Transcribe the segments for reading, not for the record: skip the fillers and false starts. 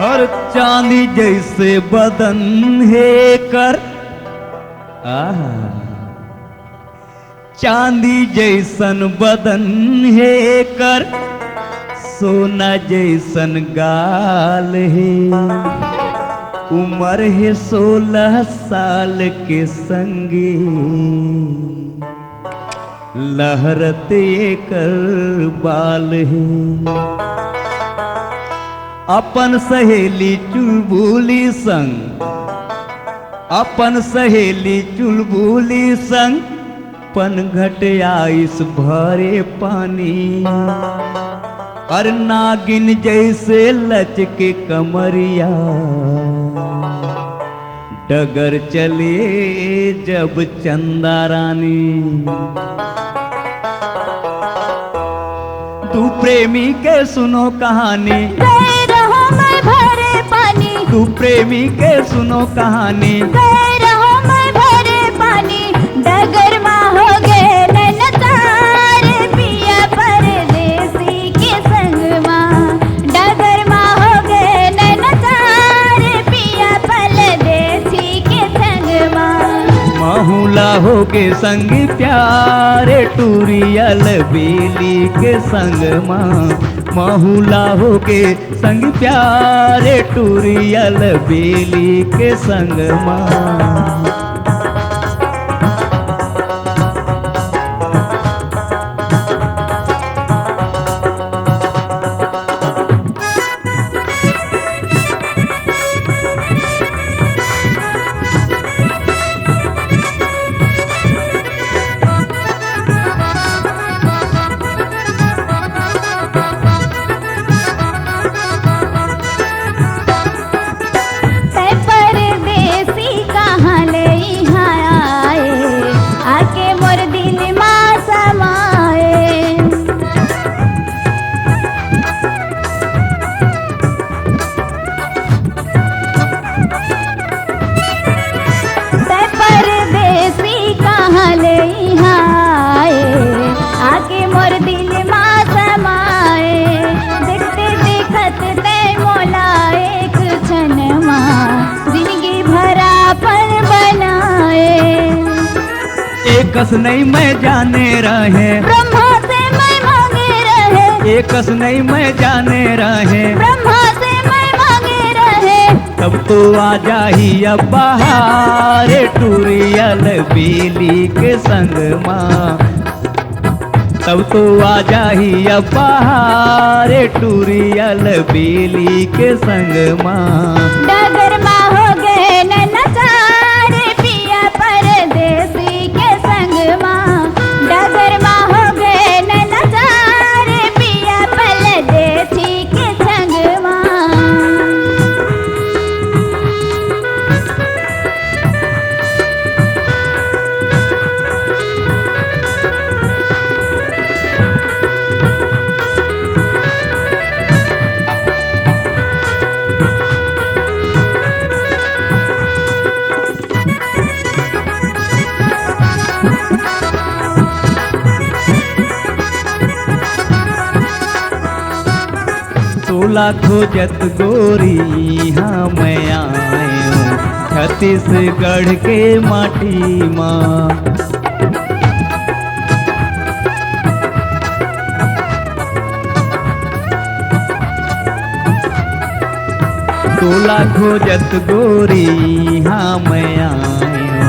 और चांदी जैसे बदन है कर चांदी जैसन बदन है कर सोना जैसन गाल है उम्र है 16 साल के संगे लहरते कर बाल है अपन सहेली चुलबुली संग अपन सहेली चुलबुली संग पनघट आइस भरे पानी और नागिन जैसे लचके कमरिया डगर चले जब चंदा रानी तू प्रेमी के सुनो कहानी तू प्रेमी के सुनो कहानी भरे पानी डगर माँ हो गए नैनचार पिया परदेसी के संग माँ डगर माँ हो गए नैनचार पिया परदेसी के संग माँ माहुला हो के संग प्यारे टूरियल बेली के संग माँ माहुला हो के संग प्यारे टूरियल बेली के संग माँ एकस नहीं मैं जाने रहे ब्रह्मा से मैं मांगे रहे एकस नहीं मैं जाने रहे ब्रह्मा से मैं मांगे रहे तब तो आ जाही अब बहार टूरियल बेली के संग माँ तब तो आ जाही अब बहार टूरियल बेली के संग माँ डगर माँ हो गए नैनचार पिया परदेसी के संग माँ डगर माँ हो गए नैनचार पिया परदेसी के संग माँ तोला खोजत गोरी हाँ मैं आयो छत्तीसगढ़ के माटी माँ तोला खोजत गोरी हाँ मैं आयो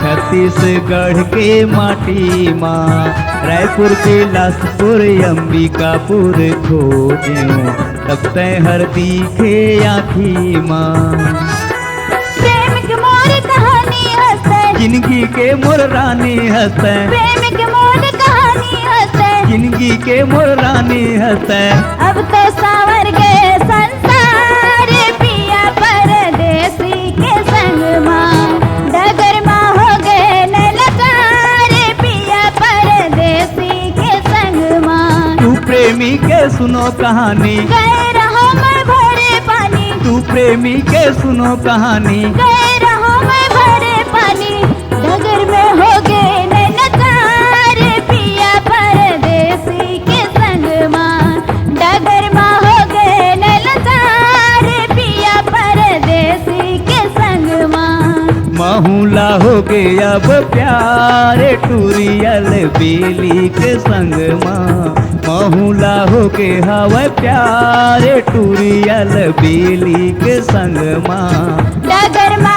छत्तीसगढ़ के माटी माँ रायपुर बिलासपुर अंबिकापुर खोजो तब तय हर दिखे आखी माँ प्रेम के मोर कहानी हंसे जिंदगी के मोर रानी हंसे प्रेम के मोर कहानी हंसे जिंदगी के मोर रानी हंसे अब तो सावर गए संसार पिया परदेसी के संग माँ डगर माँ हो गए नैनचार पिया परदेसी के संग माँ तू प्रेमी के सुनो कहानी गए रहो मैं भरे पानी तू प्रेमी के सुनो कहानी गए रहो मैं भरे पानी डगर में हो गए नैनचार पिया परदेसी के संग माँ डगर माँ हो गए नैनचार पिया के अब प्यार टूरियल बेली के संग माँ महुला हो के हवा प्यार टूरियल बेली के संग माँ डगर मा